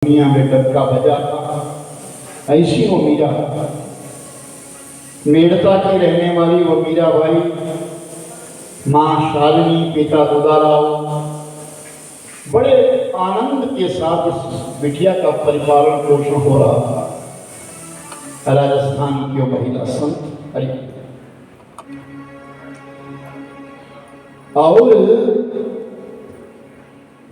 दुनिया में डंका बजा था। ऐसी वो मीरा, मेड़ता की रहने वाली वो मीरा भाई, माँ शालिनी, पिता दुदाराव, बड़े आनंद के साथ इस बिटिया का परिपालन पोषण हो रहा था। राजस्थान की महिला संत हरि और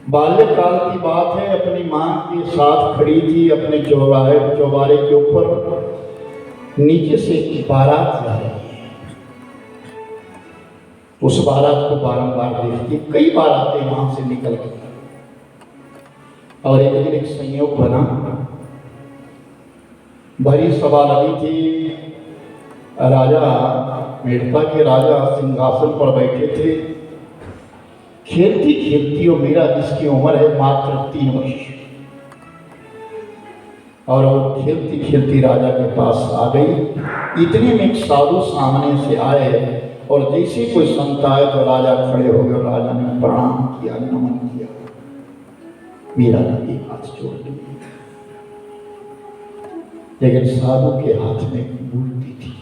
बाल्यकाल की बात है, अपनी मां के साथ खड़ी थी अपने चौबारे के ऊपर। नीचे से एक बारात जा रही है। उस बारात को बारंबार देखती, कई बारातें वहां से निकल गई और एक दिन एक संयोग बना, भरी सभा लगी थी। राजा, मेड़ता के राजा सिंहासन पर बैठे थे। खेलती खेलती वो मीरा, जिसकी उम्र है मात्र 3 वर्ष, और वो खेलती खेलती राजा के पास आ गई। इतने में एक साधु सामने से आए और जैसे कोई संत आए तो राजा खड़े हो गए और राजा ने प्रणाम किया, नमन किया। मीरा ने हाथ जोड़ दिए, लेकिन साधु के हाथ में एक मूर्ति थी,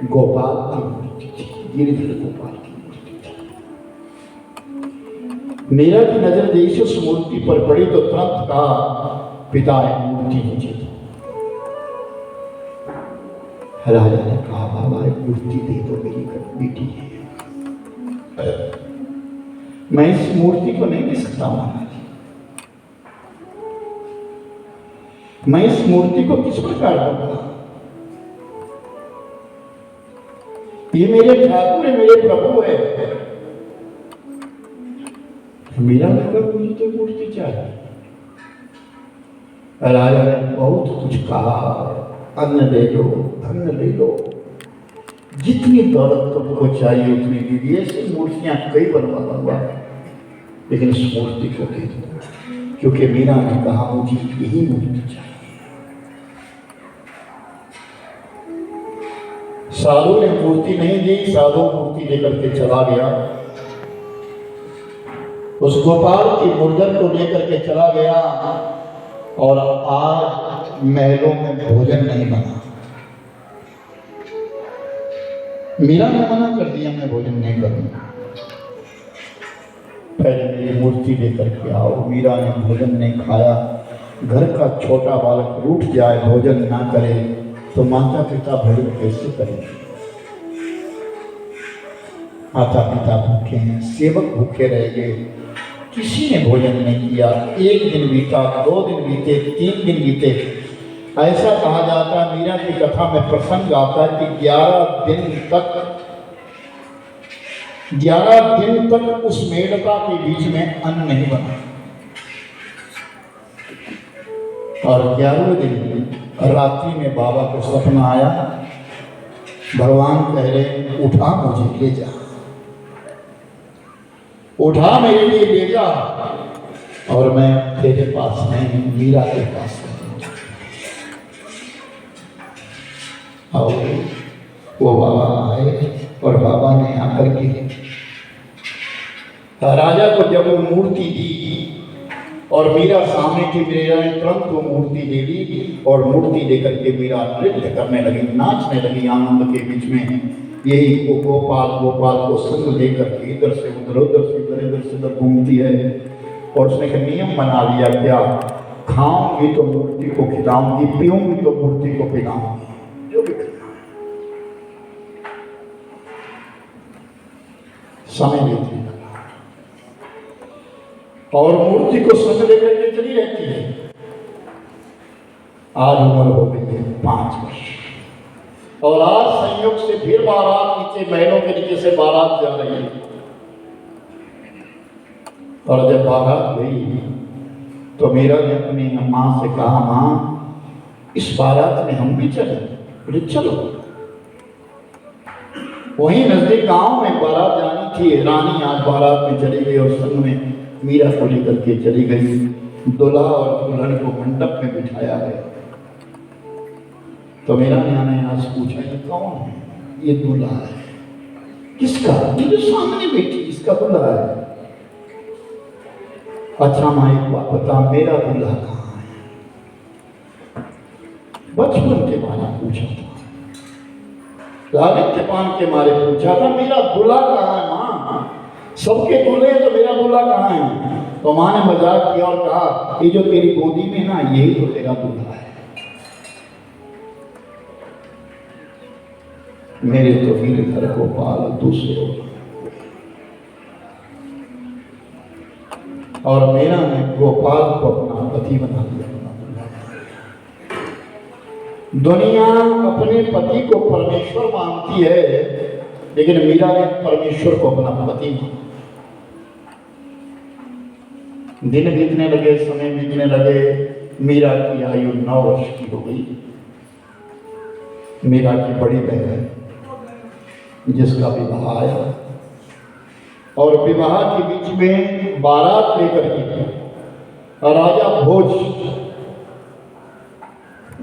गोपाल की मूर्ति थी, गिरधर गोपाल की। मीरा की नजर जैसे उस मूर्ति पर पड़ी तो तुरंत कहा, पिता है मूर्ति मुझे दो। राजा ने कहा, बाबा एक मूर्ति दे दो, मेरी बेटी है, मैं इस मूर्ति को नहीं दे सकता महाराज। मैं इस मूर्ति को किस प्रकार दूंगा? ये मेरे ठाकुर है, मेरे प्रभु है। मीरा ने कहा, मुझे तो मूर्ति चाहिए। राजा ने बहुत कुछ कहा, अन्न ले लो, धन ले लो, जितनी दौलत तुमको चाहिए उतनी दीजिए। ऐसी मूर्तियां कई बनवा दूंगा, लेकिन इस मूर्ति को दे दो, क्योंकि मीरा ने कहा मुझे यही मूर्ति चाहिए। साधु ने मूर्ति नहीं दी, साधु मूर्ति लेकर के चला गया। उस गोपाल की मूर्धन को लेकर के चला गया और आज महलों में भोजन नहीं बना। मीरा ने मना कर दिया, मैं भोजन नहीं करूंगा, पहले मेरी मूर्ति लेकर के आओ। मीरा ने भोजन नहीं खाया। घर का छोटा बालक रूठ जाए, भोजन ना करे तो माता पिता भोजन कैसे करेंगे? माता पिता भूखे हैं, सेवक भूखे रह गए, किसी ने भोजन नहीं किया। 1 दिन बीता, 2 दिन बीते, 3 दिन बीते। ऐसा कहा जाता है, मीरा की कथा में प्रसंग आता है कि 11 दिन तक उस मेड़ता के बीच में अन्न नहीं बना। और 11वें दिन रात्रि में बाबा को सपना आया, भगवान कह रहे, उठा मुझे ले जा, उठा मेरे लिए ले जा, और मैं तेरे पास नहीं, मीरा के पास। और वो बाबा आए और बाबा ने आकर के राजा को जब वो मूर्ति दी और मीरा सामने थी, मीरा ने तुरंत वो मूर्ति ले ली और मूर्ति लेकर के मीरा नृत्य करने लगी, नाचने लगी आनंद के बीच में। यही वो गोपाल को संग लेकर के इधर से उधर, उधर से इधर घूमती है। और उसने एक नियम बना लिया, क्या खाऊंगी तो मूर्ति को खिलाऊंगी, पीऊंगी तो मूर्ति को पिलाऊंगी, जो भी करना। समय लेती और मूर्ति को संग लेकर के चली रहती है। आज उम्र हो गई है 5 वर्ष, और आज संयोग से फिर बारात नीचे, महलों के नीचे से बारात जा रही है। और जब बारात गई तो मीरा ने अपनी मां से कहा, मां इस बारात में हम भी चले? बोले चलो। वहीं नजदीक गांव में बारात जानी थी। रानी आज बारात में चली गई और संग में मीरा को लेकर के चली गई। दूल्हा और दुल्हन को मंडप में बिठाया गया। तो मीरा ने आज पूछा, ये कौन है? ये दूल्हा है। किसका? ये जो सामने बैठी, इसका दूल्हा है। अच्छा माँ एक बात बता, मेरा दूल्हा कहाँ है? बचपन के मारे पूछा था, लालित्यपान के मारे पूछा था, मेरा दूल्हा कहाँ है माँ? सबके दूल्हे तो मेरा दूल्हा कहाँ है? तो माँ ने मजाक किया और कहा, ये जो तेरी गोदी में ना, यही तो तेरा दूल्हा है। मेरे तो वीर घर गोपाल दूसरे हो, और मेरा ने गोपाल को अपना पति बना दिया। दुनिया अपने पति को परमेश्वर मानती है, लेकिन मीरा ने परमेश्वर को अपना पति माना। दिन बीतने लगे, समय बीतने लगे, मीरा की आयु 9 वर्ष की हो गई। मीरा की बड़ी बहन जिसका विवाह आया, और विवाह के बीच में बारात लेकर के राजा भोज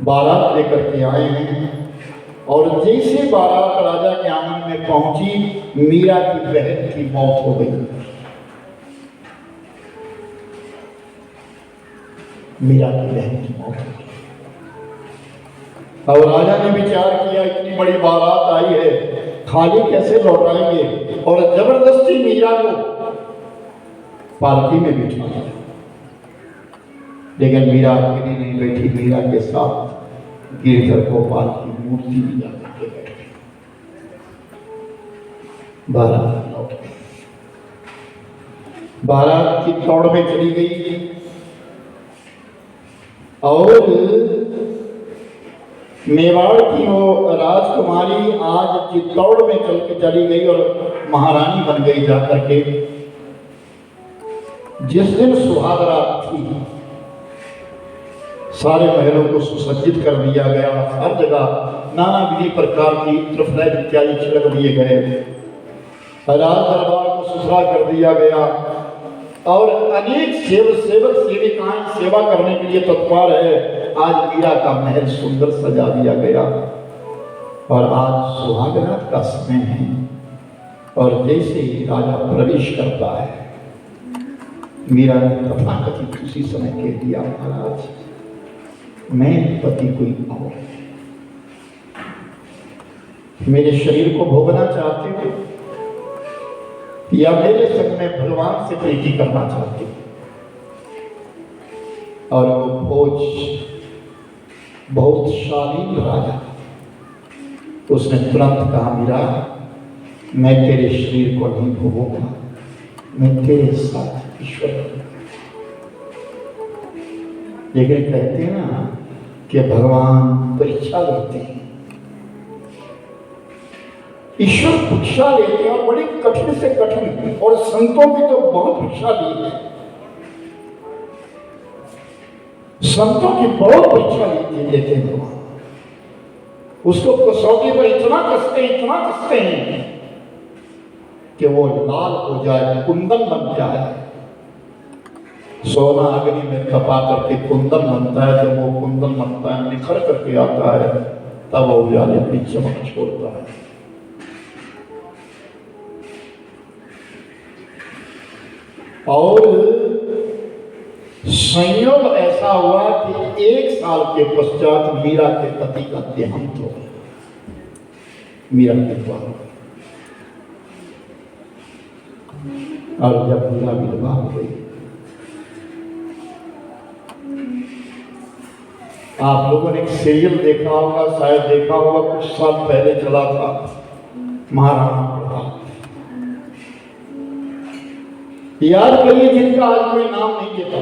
बारात लेकर के आए हैं, और जैसे बारात राजा के आंगन में पहुंची, मीरा की बहन की मौत हो गई। मीरा की बहन की मौत हो गई। और राजा ने विचार किया, इतनी बड़ी बारात आई है, खाली कैसे लौटाएंगे, और जबरदस्ती मीरा को पालकी में बिठा दिया। लेकिन मीरा अकेली नहीं बैठी, मीरा के साथ गिरधर गोपाल की मूर्ति भी जाकर के बैठ गई। बारात लौट गई, बारात की दौड़ में चली गई, और मेवाड़ की वो राजकुमारी आज चित्तौड़ में चल के चली गई और महारानी बन गई जाकर के। जिस दिन सुहाग रात थी, सारे महलों को सुसज्जित कर दिया गया, हर जगह नाना विधि प्रकार की त्रिफल इत्यादि छिड़क दिए गए, राज दरबार को सुथरा कर दिया गया, और अनेक सेवक सेविकाएं सेवा करने के लिए तत्पर है। आज मीरा का महल सुंदर सजा दिया गया, और आज सुहागरात का समय है, और जैसे ही राजा प्रवेश करता है, मीरा ने तथाकथित उसी समय कह दिया, महाराज मैं पति कोई और, मेरे शरीर को भोगना चाहते हो या मेरे संग में भगवान से प्रीति करना चाहते हो? और वो भोज बहुत शालीन राजा, उसने तुरंत कहा, मीरा मैं तेरे शरीर को नहीं भोगूंगा, मैं तेरे साथ ईश्वर। लेकिन कहते हैं ना कि भगवान परीक्षा लेते हैं, ईश्वर परीक्षा लेते हैं, और बड़ी कठिन से कठिन, और संतों की तो बहुत परीक्षा ली है, संतों की बहुत परीक्षा लेते हैं भगवान। उसको कसौटी पर इतना कसते हैं कि वो लाल हो जाए, कुंदन बन जाए। सोना अग्नि में तपा करके कुंदन बनता है, जब वो कुंदन बनता है, निखर करके आता है, तब वो उजाले अपनी चमक छोड़ता है। और संयोग ऐसा हुआ कि 1 साल के पश्चात मीरा के पति का देहांत हो गया, मीरा के द्वारा। और जब मीरा विधवा हो गई, आप लोगों ने एक सीरियल देखा होगा, शायद देखा होगा, कुछ साल पहले चला था, महाराणा प्रताप। याद करिए जिनका आज कोई नाम नहीं लेता।